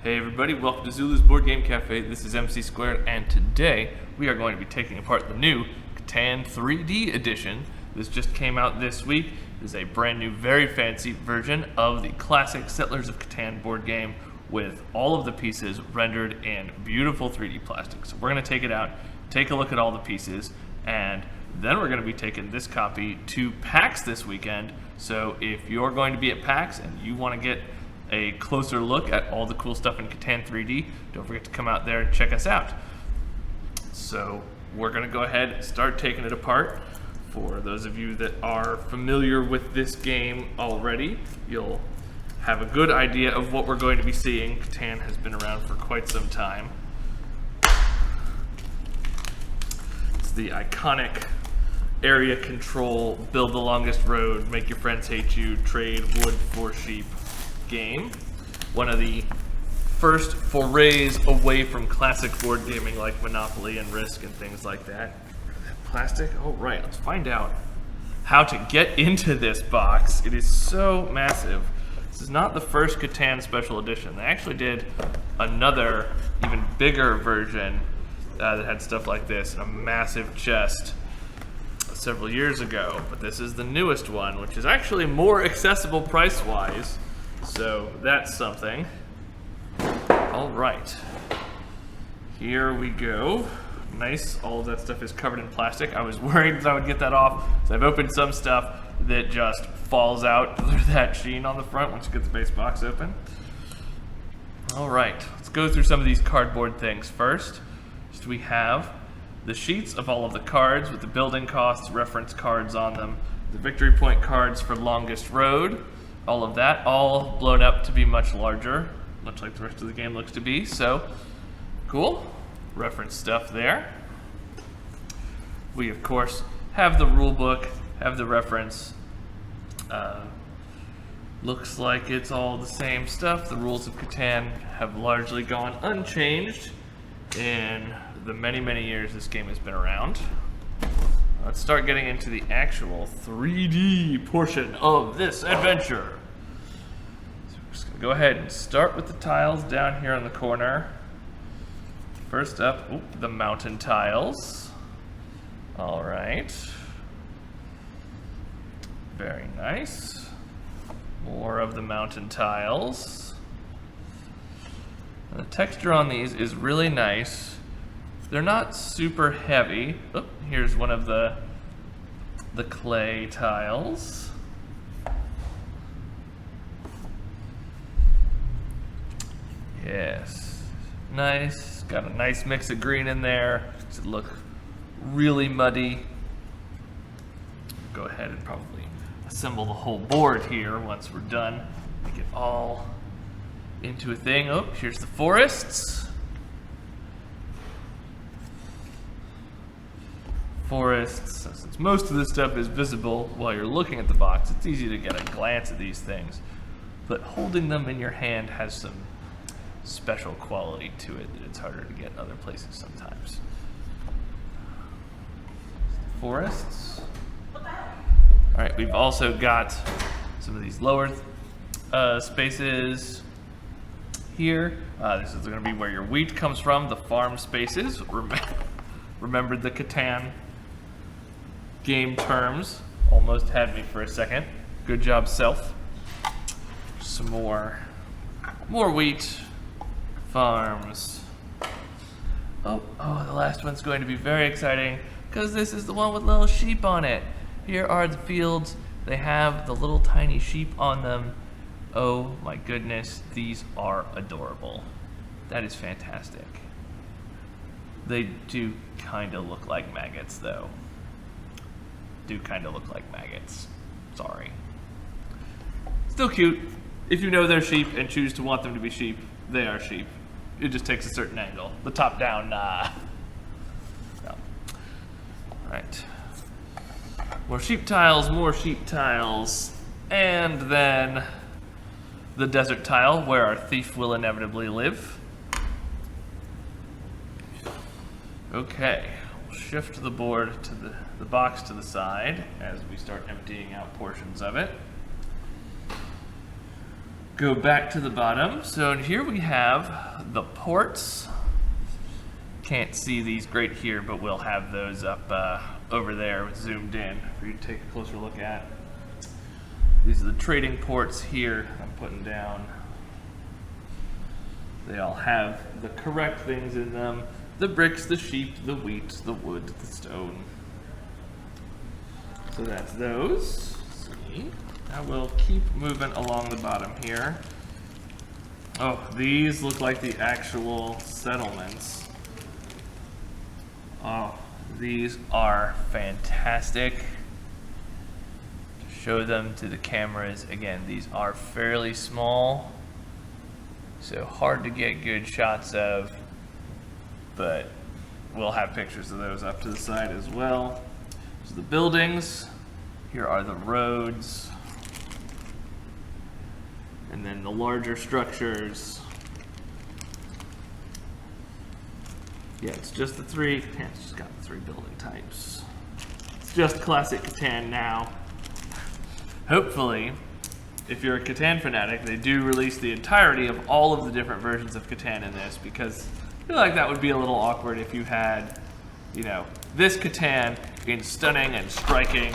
Hey everybody, welcome to Zulu's Board Game Cafe. This is MC Squared, and today we are going to be taking apart the new Catan 3D edition. This just came out this week. This is a brand new, very fancy version of the classic Settlers of Catan board game with all of the pieces rendered in beautiful 3D plastic. So we're going to take it out, take a look at all the pieces, and then we're going to be taking this copy to PAX this weekend. So if you're going to be at PAX and you want to get a closer look at all the cool stuff in Catan 3D, don't forget to come out there and check us out. So we're going to go ahead and start taking it apart. For those of you that are familiar with this game already, you'll have a good idea of what we're going to be seeing. Catan has been around for quite some time. It's the iconic area control, build the longest road, make your friends hate you, trade wood for sheep game. One of the first forays away from classic board gaming like Monopoly and Risk and things like that. Plastic? Oh right, let's find out how to get into this box. It is so massive. This is not the first Catan special edition. They actually did another, even bigger version that had stuff like this, a massive chest several years ago. But this is the newest one, which is actually more accessible price-wise. So that's something. All right, here we go. Nice, all of that stuff is covered in plastic. I was worried that I would get that off, so I've opened some stuff that just falls out through that sheen on the front once you get the base box open. All right, let's go through some of these cardboard things first. So we have the sheets of all of the cards with the building costs, reference cards on them, the victory point cards for longest road, all of that, all blown up to be much larger, much like the rest of the game looks to be, so cool. Reference stuff there. We, of course, have the rule book, have the reference. Looks like it's all the same stuff. The rules of Catan have largely gone unchanged in the many, many years this game has been around. Let's start getting into the actual 3D portion of this adventure. So we're just going to go ahead and start with the tiles down here in the corner. First up, the mountain tiles. All right. Very nice. More of the mountain tiles. And the texture on these is really nice. They're not super heavy. Here's one of the clay tiles. Yes, nice. Got a nice mix of green in there. Does it look really muddy? Go ahead and probably assemble the whole board here once we're done. Make it all into a thing. Oh, here's the forests. Forests, since most of this stuff is visible while you're looking at the box, it's easy to get a glance at these things. But holding them in your hand has some special quality to it that it's harder to get in other places sometimes. Forests. Alright, we've also got some of these lower spaces here. This is going to be where your wheat comes from, the farm spaces. Remembered the Catan game terms. Almost had me for a second. Good job, self. Some more wheat. Farms. Oh, the last one's going to be very exciting because this is the one with little sheep on it. Here are the fields. They have the little tiny sheep on them. Oh my goodness, these are adorable. That is fantastic. They do kind of look like maggots though. Do kind of look like maggots. Sorry. Still cute. If you know they're sheep and choose to want them to be sheep, they are sheep. It just takes a certain angle. The top down, nah. No. Alright. More sheep tiles, and then the desert tile where our thief will inevitably live. Okay, we'll shift the board to the box to the side as we start emptying out portions of it. go back to the bottom. So here we have the ports. Can't see these great here, but we'll have those up over there zoomed in for you to take a closer look at. These are the trading ports here I'm putting down. They all have the correct things in them. The bricks, the sheep, the wheat, the wood, the stone. So that's those. See? Now we'll keep moving along the bottom here. Oh, these look like the actual settlements. Oh, these are fantastic. To show them to the cameras, again, these are fairly small, so hard to get good shots of, but we'll have pictures of those up to the side as well. So the buildings, here are the roads, and then the larger structures. Yeah, it's just the three. Catan's just got the three building types. It's just classic Catan now. Hopefully, if you're a Catan fanatic, they do release the entirety of all of the different versions of Catan in this, because I feel like that would be a little awkward if you had, you know, this Catan in stunning and striking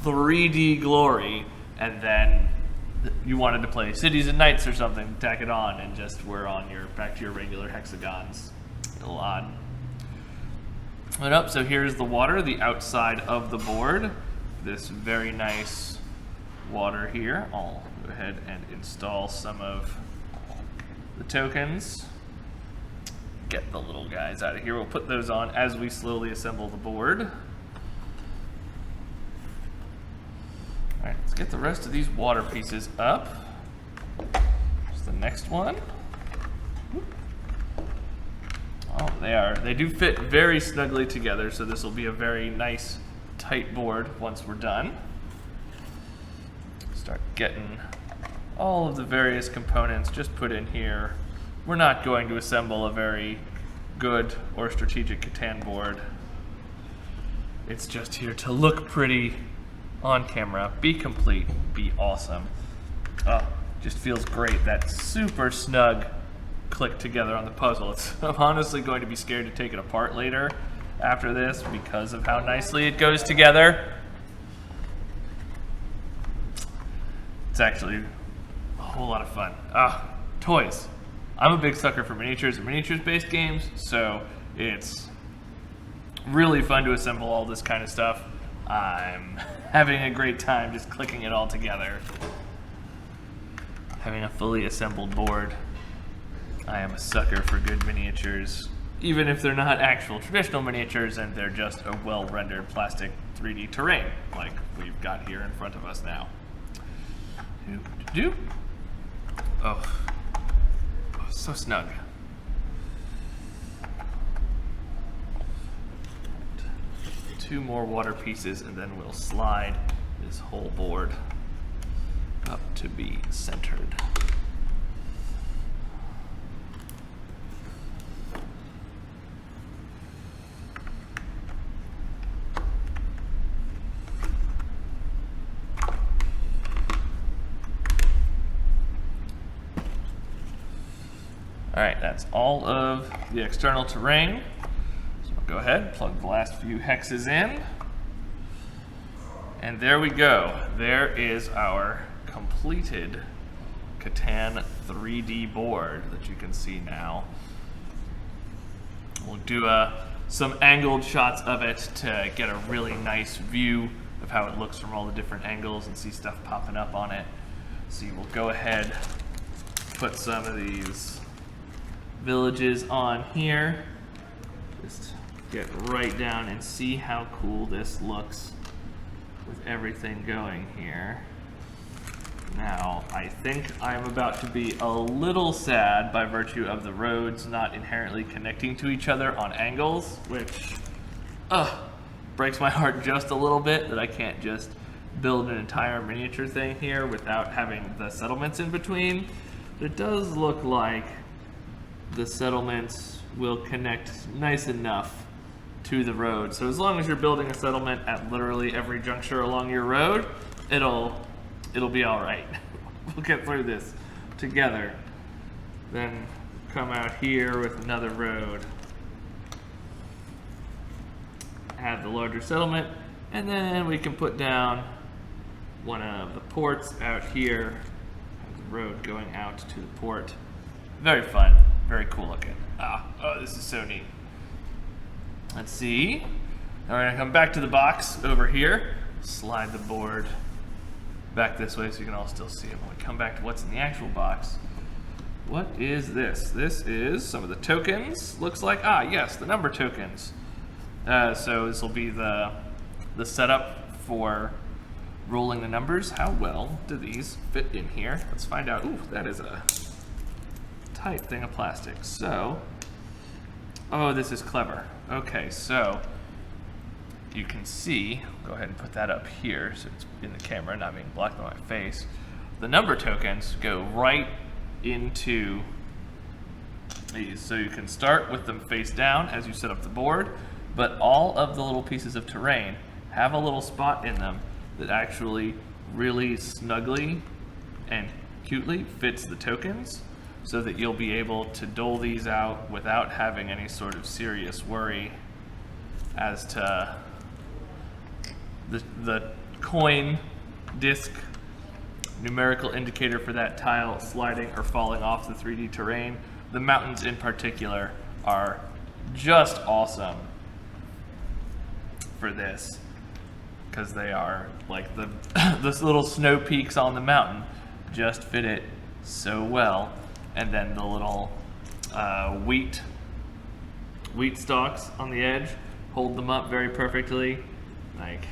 3D glory, and then you wanted to play Cities and Knights or something, tack it on, and just we're on your back to your regular hexagons. A little odd. But up, so here's the water, the outside of the board. This very nice water here. I'll go ahead and install some of the tokens. Get the little guys out of here. We'll put those on as we slowly assemble the board. All right, let's get the rest of these water pieces up. Here's the next one. Oh, they do fit very snugly together, so this will be a very nice, tight board once we're done. Start getting all of the various components just put in here. We're not going to assemble a very good or strategic Catan board. It's just here to look pretty on camera, be complete, be awesome. Oh, just feels great, that super snug click together on the puzzle. I'm honestly going to be scared to take it apart later after this because of how nicely it goes together. It's actually a whole lot of fun. Toys. I'm a big sucker for miniatures and miniatures-based games, so it's really fun to assemble all this kind of stuff. I'm having a great time just clicking it all together. Having a fully assembled board. I am a sucker for good miniatures, even if they're not actual traditional miniatures and they're just a well-rendered plastic 3D terrain like we've got here in front of us now. Oh, so snug. Two more water pieces and then we'll slide this whole board up to be centered. All right, that's all of the external terrain. So I'll go ahead, plug the last few hexes in. And there we go. There is our completed Catan 3D board that you can see now. We'll do some angled shots of it to get a really nice view of how it looks from all the different angles and see stuff popping up on it. So we'll go ahead, put some of these villages on here. Just get right down and see how cool this looks with everything going here. Now, I think I'm about to be a little sad by virtue of the roads not inherently connecting to each other on angles, which breaks my heart just a little bit that I can't just build an entire miniature thing here without having the settlements in between. But it does look like the settlements will connect nice enough to the road. So as long as you're building a settlement at literally every juncture along your road, it'll be all right. We'll get through this together. Then come out here with another road. Have the larger settlement, and then we can put down one of the ports out here. Have the road going out to the port. Very fun, very cool looking. Oh, this is so neat. Let's see. Now we're gonna come back to the box over here. Slide the board back this way so you can all still see it when we come back to what's in the actual box. What is this? This is some of the tokens. Looks like, yes, the number tokens. So this will be the setup for rolling the numbers. How well do these fit in here? Let's find out. Ooh, that is a tight thing of plastic. So, oh, this is clever. Okay, so you can see, go ahead and put that up here so it's in the camera, not being blocked by my face. The number tokens go right into these. So you can start with them face down as you set up the board, but all of the little pieces of terrain have a little spot in them that actually really snugly and cutely fits the tokens, so that you'll be able to dole these out without having any sort of serious worry as to the coin disc numerical indicator for that tile sliding or falling off the 3D terrain. The mountains in particular are just awesome for this, because they are like the little snow peaks on the mountain just fit it so well. And then the little wheat stalks on the edge hold them up very perfectly. Like,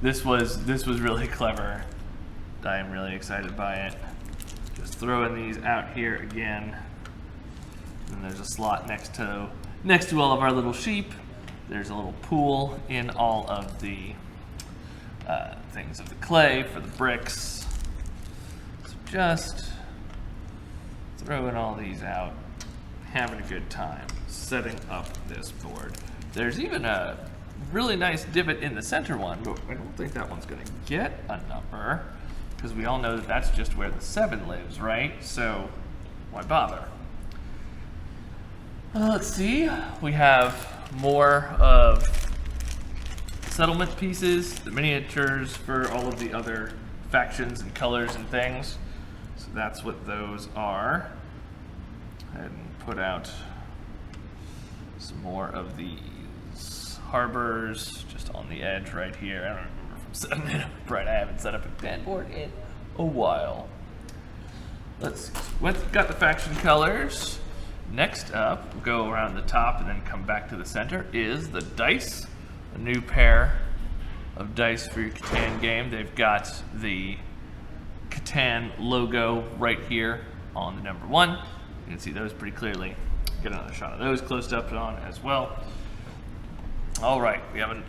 this was really clever. I am really excited by it. Just throwing these out here again. And there's a slot next to all of our little sheep. There's a little pool in all of the things of the clay for the bricks. So just throwing all these out, having a good time, setting up this board. There's even a really nice divot in the center one, but I don't think that one's gonna get a number, because we all know that that's just where the 7 lives, right? So why bother? Let's see, we have more of settlement pieces, the miniatures for all of the other factions and colors and things. So that's what those are. Go ahead and put out some more of these harbors just on the edge right here. I don't remember from setting it up right. I haven't set up a pen board in a while. Let's see. We've got the faction colors. Next up, we'll go around the top and then come back to the center, is the dice. A new pair of dice for your Catan game. They've got the Catan logo right here on the number 1. You can see those pretty clearly. Get another shot of those close up on as well. All right, we have a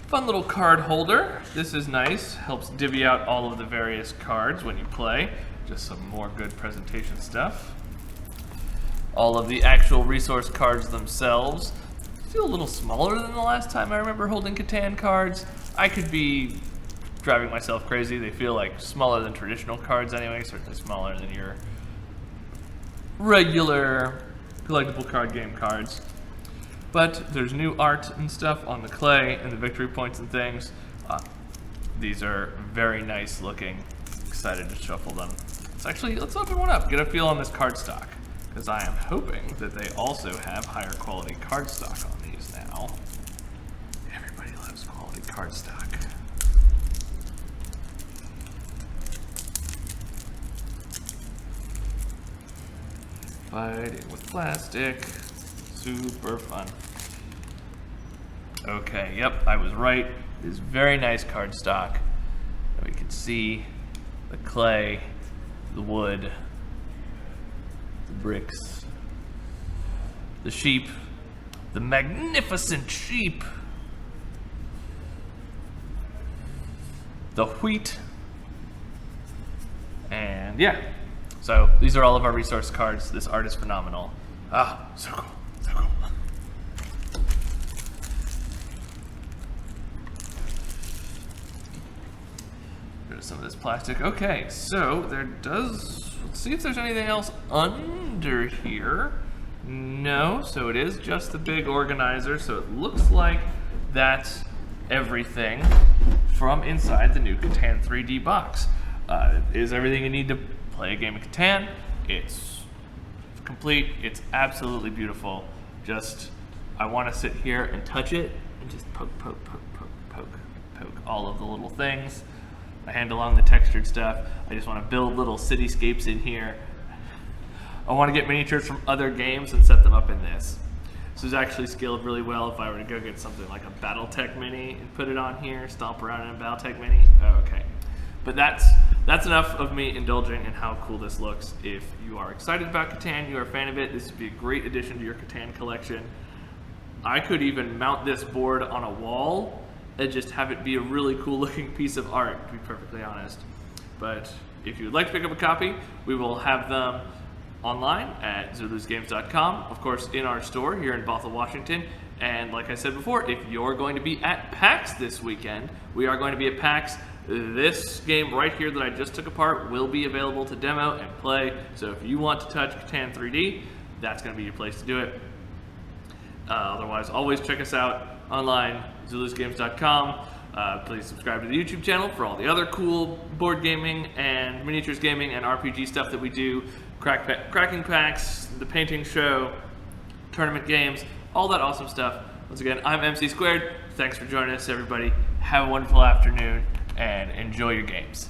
fun little card holder. This is nice, helps divvy out all of the various cards when you play. Just some more good presentation stuff. All of the actual resource cards themselves feel a little smaller than the last time I remember holding Catan cards. I could be driving myself crazy. They feel like smaller than traditional cards anyway, certainly smaller than your regular collectible card game cards. But there's new art and stuff on the clay and the victory points and things. These are very nice looking. Excited to shuffle them. Let's open one up, get a feel on this cardstock, because I am hoping that they also have higher quality cardstock on these now. Everybody loves quality cardstock. Fighting with plastic, super fun. Okay, yep, I was right. It is very nice cardstock. We can see the clay, the wood, the bricks, the sheep, the magnificent sheep, the wheat, and yeah. So these are all of our resource cards. This art is phenomenal. So cool, so cool. Rid of some of this plastic. Okay, so there does let's see if there's anything else under here. No, so it is just the big organizer. So it looks like that's everything from inside the new Catan 3D box. It is everything you need to play a game of Catan. It's complete. It's absolutely beautiful. Just, I want to sit here and touch it and just poke all of the little things. I handle on the textured stuff. I just want to build little cityscapes in here. I want to get miniatures from other games and set them up in this. This is actually scaled really well. If I were to go get something like a BattleTech Mini and put it on here, stomp around in a BattleTech Mini, okay. But that's enough of me indulging in how cool this looks. If you are excited about Catan, you are a fan of it, this would be a great addition to your Catan collection. I could even mount this board on a wall and just have it be a really cool looking piece of art, to be perfectly honest. But if you would like to pick up a copy, we will have them online at zulusgames.com, of course in our store here in Bothell, Washington. And like I said before, if you're going to be at PAX this weekend, we are going to be at PAX. This game right here that I just took apart will be available to demo and play. So if you want to touch Catan 3D, that's going to be your place to do it. Otherwise, always check us out online, zulusgames.com. Please subscribe to the YouTube channel for all the other cool board gaming and miniatures gaming and RPG stuff that we do. Cracking packs, the painting show, tournament games, all that awesome stuff. Once again, I'm MC Squared. Thanks for joining us, everybody. Have a wonderful afternoon and enjoy your games.